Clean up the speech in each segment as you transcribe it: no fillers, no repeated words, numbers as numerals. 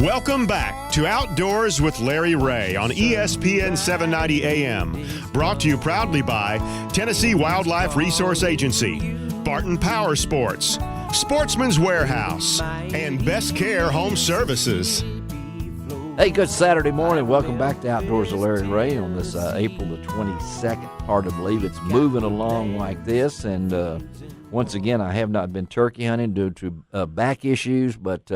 Welcome back to Outdoors with Larry Ray on ESPN 790 AM. Brought to you proudly by Tennessee Wildlife Resource Agency, Barton Power Sports, Sportsman's Warehouse, and Best Care Home Services. Hey, good Saturday morning. Welcome back to Outdoors with Larry Ray on this April the 22nd. Hard to believe it's moving along like this. And once again, I have not been turkey hunting due to back issues, but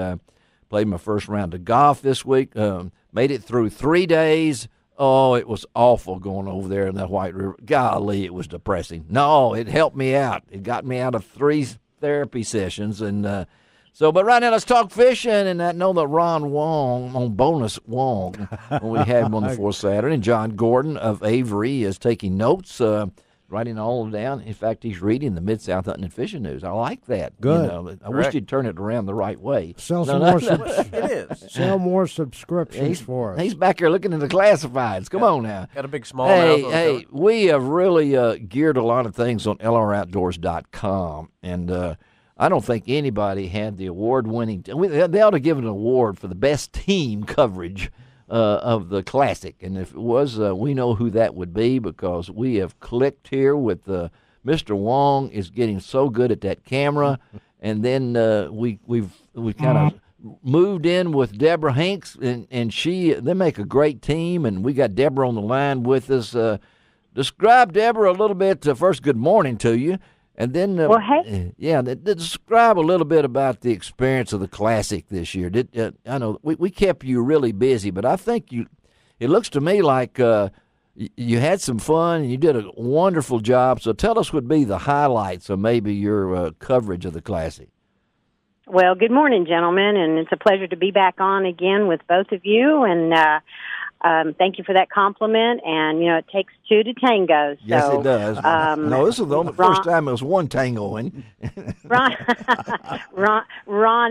played my first round of golf this week. Made it through 3 days. Oh, it was awful going over there in that White River. Golly, it was depressing. No, it helped me out. It got me out of 3 therapy sessions. And but right now let's talk fishing. And I know that Ron Wong, on Bonus Wong, when we had him on the fourth Saturday, and John Gordon of Avery is taking notes, writing all of them down. In fact, he's reading the Mid-South Hunting and Fishing News. I like that. Good. I wish you'd turn it around the right way. Sell more subscriptions for us. He's back here looking at the classifieds. Come on now. Got a big smallmouth. Hey, we have really geared a lot of things on lroutdoors.com, and I don't think anybody had the award-winning. They ought to give an award for the best team coverage of the Classic, and if it was, we know who that would be because we have clicked here with Mr. Wong is getting so good at that camera, and then we've kind of moved in with Debra Hengst, and they make a great team, and we got Debra on the line with us. Describe, Debra, a little bit. First, good morning to you. And then, describe a little bit about the experience of the Classic this year. I know we kept you really busy, but I think it looks to me like you had some fun and you did a wonderful job. So tell us what would be the highlights of maybe your coverage of the Classic. Well, good morning, gentlemen, and it's a pleasure to be back on again with both of you. And thank you for that compliment. And, it takes two to tango. So, yes, it does. No, this is the only first time it was one tangoing. Ron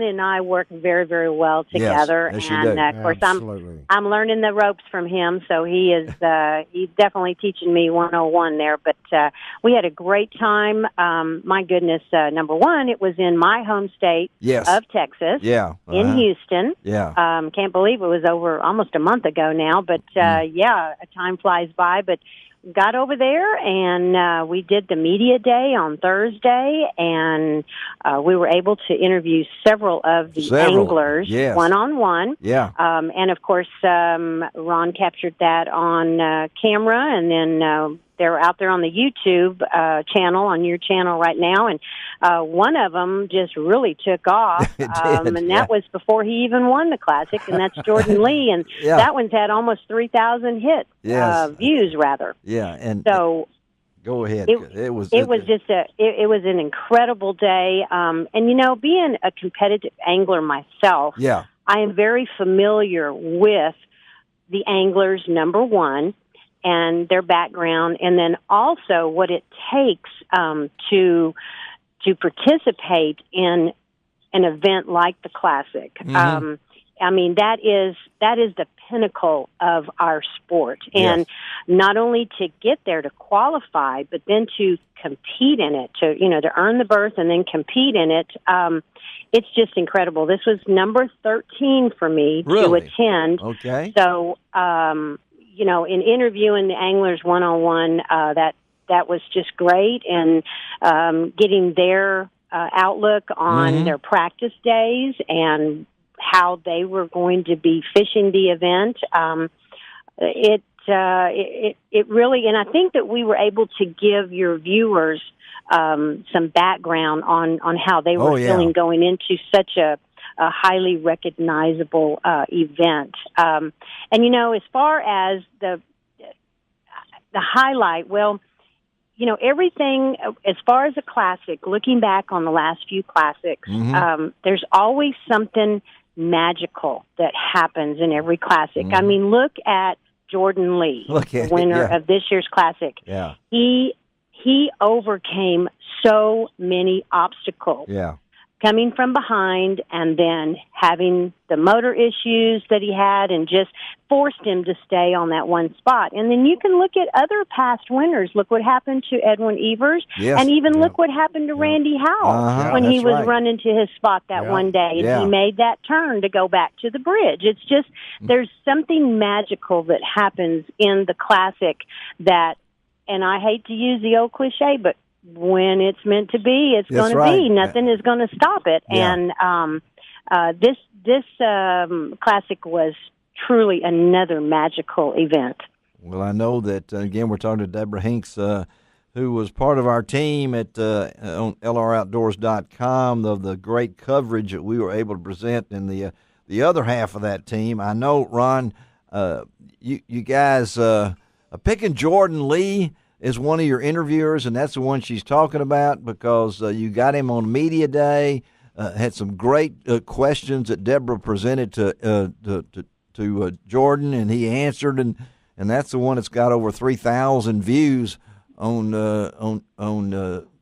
and I work very, very well together. Yes, and, of course, I'm learning the ropes from him. So he is he's definitely teaching me 101 there. But we had a great time. My goodness, number one, it was in my home state of Texas, in Houston. Yeah. Can't believe it was over almost a month ago now. But, time flies by. But got over there, and we did the media day on Thursday, and we were able to interview several of the anglers one-on-one. Yeah. And, of course, Ron captured that on camera, and then they're out there on the YouTube channel, on your channel right now, and one of them just really took off, and that was before he even won the Classic, and that's Jordan Lee, and that one's had almost 3,000 views, rather. Yeah, and so go ahead. It was an incredible day, and being a competitive angler myself, I am very familiar with the anglers, number one, and their background, and then also what it takes to participate in an event like the Classic. Mm-hmm. That is the pinnacle of our sport, and not only to get there to qualify, but then to compete in it, to earn the berth and then compete in it. It's just incredible. This was number 13 for me to attend. Okay. So, in interviewing the anglers one-on-one, that was just great, and getting their outlook on their practice days and how they were going to be fishing the event. It really, and I think that we were able to give your viewers some background on how they were feeling going into such a highly recognizable event. And as far as the highlight, everything as far as a Classic, looking back on the last few Classics, there's always something magical that happens in every Classic. I mean, look at Jordan Lee, the winner of this year's Classic. Yeah. He overcame so many obstacles. Yeah. coming from behind and then having the motor issues that he had and just forced him to stay on that one spot. And then you can look at other past winners. Look what happened to Edwin Evers, and even look what happened to Randy Howell when he was running to his spot that one day, and he made that turn to go back to the bridge. It's just, there's something magical that happens in the Classic that, and I hate to use the old cliche, but when it's meant to be, it's going to be. Nothing is going to stop it. And this Classic was truly another magical event. Well, I know that, again, we're talking to Debra Hengst, who was part of our team at on LROutdoors.com, of the great coverage that we were able to present in the other half of that team. I know, Ron, you guys picking Jordan Lee is one of your interviewers, and that's the one she's talking about because you got him on Media Day, had some great questions that Debra presented to Jordan, and he answered, and that's the one that's got over 3,000 views on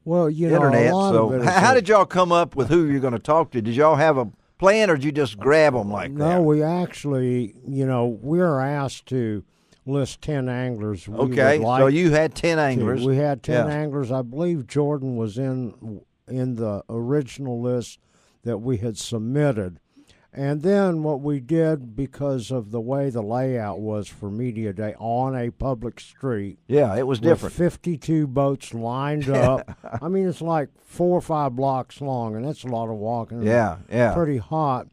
well, you internet. know, So how did y'all come up with who you're going to talk to? Did y'all have a plan, or did you just grab them like that? No, we actually, we were asked to list 10 anglers. Okay, so you had 10 anglers. We had 10 anglers. I believe Jordan was in the original list that we had submitted. And then what we did, because of the way the layout was for Media Day on a public street. Yeah, it was different. 52 boats lined up. I mean, it's like 4 or 5 blocks long, and that's a lot of walking. Yeah. Pretty hot.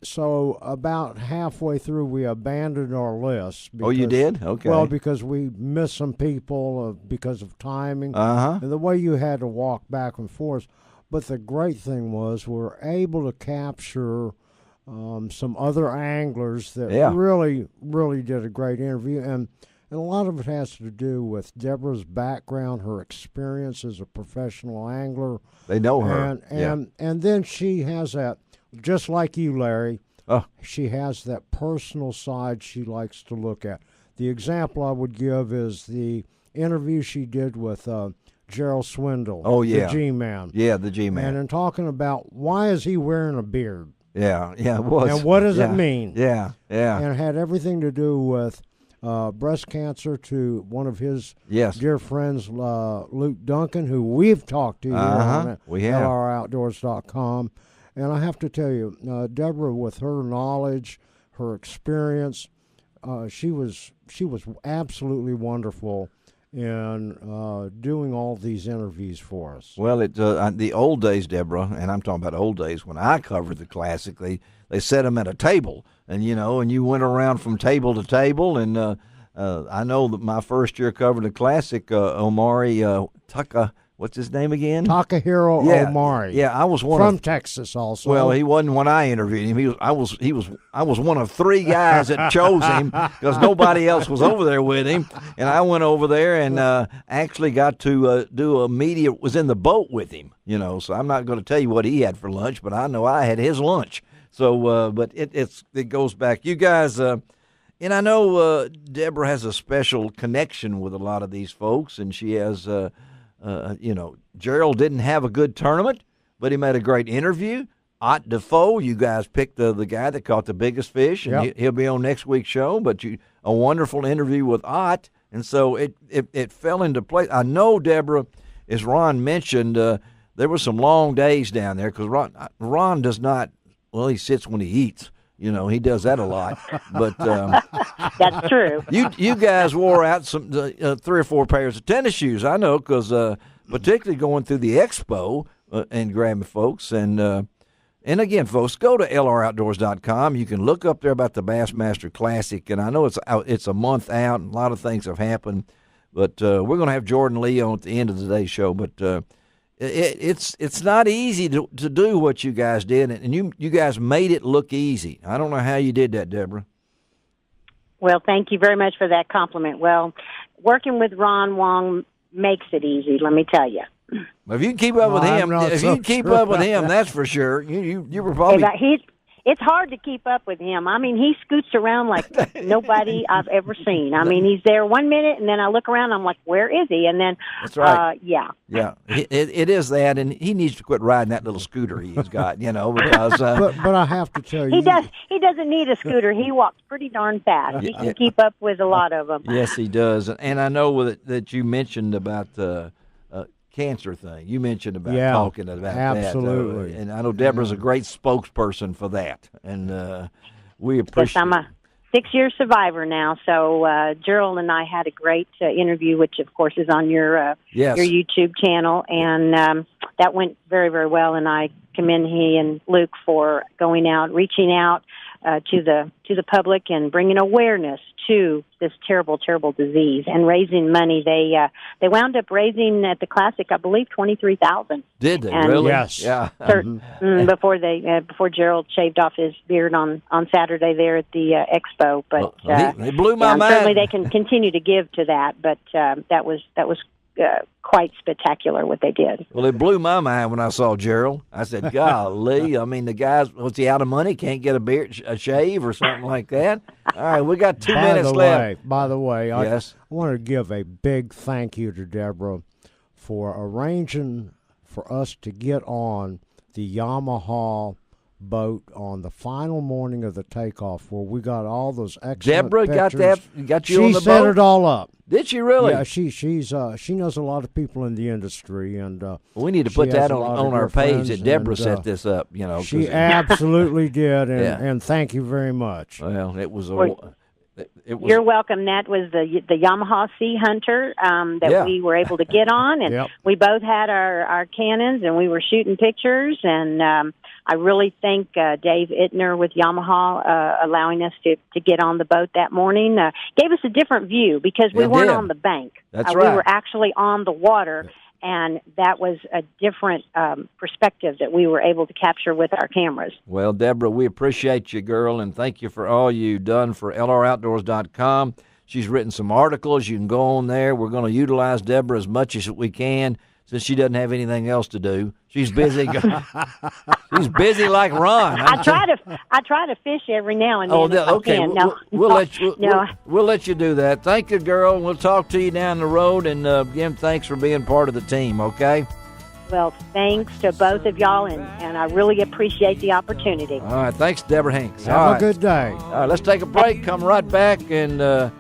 So about halfway through, we abandoned our list. Oh, you did? Okay. Well, because we missed some people because of timing. And the way you had to walk back and forth. But the great thing was we were able to capture some other anglers that really, really did a great interview. And a lot of it has to do with Debra's background, her experience as a professional angler. They know her. And then she has that, just like you, Larry, she has that personal side she likes to look at. The example I would give is the interview she did with Gerald Swindle, the G-Man. Yeah, the G-Man. And in talking about why is he wearing a beard? Yeah, it was. And what does it mean? Yeah. And it had everything to do with breast cancer to one of his dear friends, Luke Duncan, who we've talked to here on LROutdoors.com. And I have to tell you, Debra, with her knowledge, her experience, she was absolutely wonderful in doing all these interviews for us. Well, the old days, Debra, and I'm talking about old days when I covered the Classic, they set them at a table, and you went around from table to table, and I know that my first year covering the Classic, Omari what's his name again? Takahiro Omari. Yeah, I was from Texas also. Well, he wasn't when I interviewed him. I was one of 3 guys that chose him because nobody else was over there with him. And I went over there and actually got to do a media. Was in the boat with him. So I'm not going to tell you what he had for lunch, but I know I had his lunch. So, but it goes back. You guys. And I know Debra has a special connection with a lot of these folks, and she has. Gerald didn't have a good tournament, but he made a great interview. Ott Defoe, you guys picked the guy that caught the biggest fish, and he'll be on next week's show. But a wonderful interview with Ott, and so it fell into place. I know, Debra, as Ron mentioned, there were some long days down there because Ron does not. Well, he sits when he eats. He does that a lot. But that's true. You guys wore out some 3 or 4 pairs of tennis shoes. I know because particularly going through the expo and grabbing folks. And again, folks, go to LROutdoors.com. You can look up there about the Bassmaster Classic. And I know it's a month out and a lot of things have happened. But we're going to have Jordan Lee on at the end of today's show. But it's not easy to do what you guys did, and you guys made it look easy. I don't know how you did that, Debra. Well, thank you very much for that compliment. Well, working with Ron Wong makes it easy, let me tell you. If you can keep up with him, that's for sure. You were probably it's hard to keep up with him. I mean, he scoots around like nobody I've ever seen. I mean, he's there 1 minute, and then I look around, I'm like, where is he? And then, that's right. Yeah. It is that, and he needs to quit riding that little scooter he's got, because... but I have to tell you... He doesn't need a scooter. He walks pretty darn fast. He can keep up with a lot of them. Yes, he does. And I know that you mentioned about the cancer thing. You mentioned about talking about absolutely. that. And I know Debra's a great spokesperson for that. And we appreciate it. Yes, I'm a 6-year survivor now. So Gerald and I had a great interview, which, of course, is on your YouTube channel. And that went very, very well. And I commend he and Luke for going out, reaching out to the public and bringing awareness to this terrible, terrible disease and raising money. They wound up raising at the Classic, I believe, $23,000. Did they really? Yes. Yeah. Before Gerald shaved off his beard on Saturday there at the expo, but they blew my mind. Certainly, they can continue to give to that, but that was quite spectacular what they did. Well, it blew my mind when I saw Gerald. I said, golly, I mean, the guy's, was he out of money? Can't get a shave or something like that? All right, we got 2 minutes left. By the way, yes. I want to give a big thank you to Debra for arranging for us to get on the Yamaha boat on the final morning of the takeoff, where we got all those excellent Debra pictures. got you on the boat? She set it all up. Did she really? Yeah, she knows a lot of people in the industry, and we need to put that on our page that Debra set this up. She absolutely did, and thank you very much. Well, it was You're welcome. That was the Yamaha Sea Hunter that we were able to get on, and we both had our Canons, and we were shooting pictures. And I really thank Dave Ittner with Yamaha allowing us to get on the boat that morning. Gave us a different view because we weren't on the bank. That's right. We were actually on the water. And that was a different perspective that we were able to capture with our cameras. Well, Debra, we appreciate you, girl, and thank you for all you've done for LROutdoors.com. She's written some articles. You can go on there. We're going to utilize Debra as much as we can since she doesn't have anything else to do. She's busy. She's busy like Ron. I try to fish every now and then. Okay. We'll let you do that. Thank you, girl. We'll talk to you down the road. And again, thanks for being part of the team. Okay. Well, thanks to both of y'all, and I really appreciate the opportunity. All right. Thanks, Debra Hengst. Have a good day. All right. Let's take a break. Come right back and.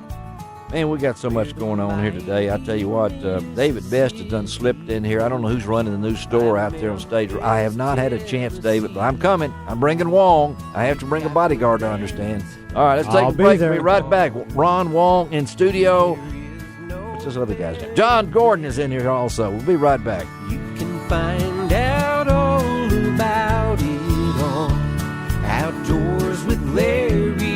Man, we got so much going on here today. I tell you what, David Best has done slipped in here. I don't know who's running the new store out there on stage. I have not had a chance, David, but I'm coming. I'm bringing Wong. I have to bring a bodyguard, I understand. All right, let's take a break. We'll be right back. Ron Wong in studio. What's this other guy's name? John Gordon is in here also. We'll be right back. You can find out all about it on Outdoors with Larry.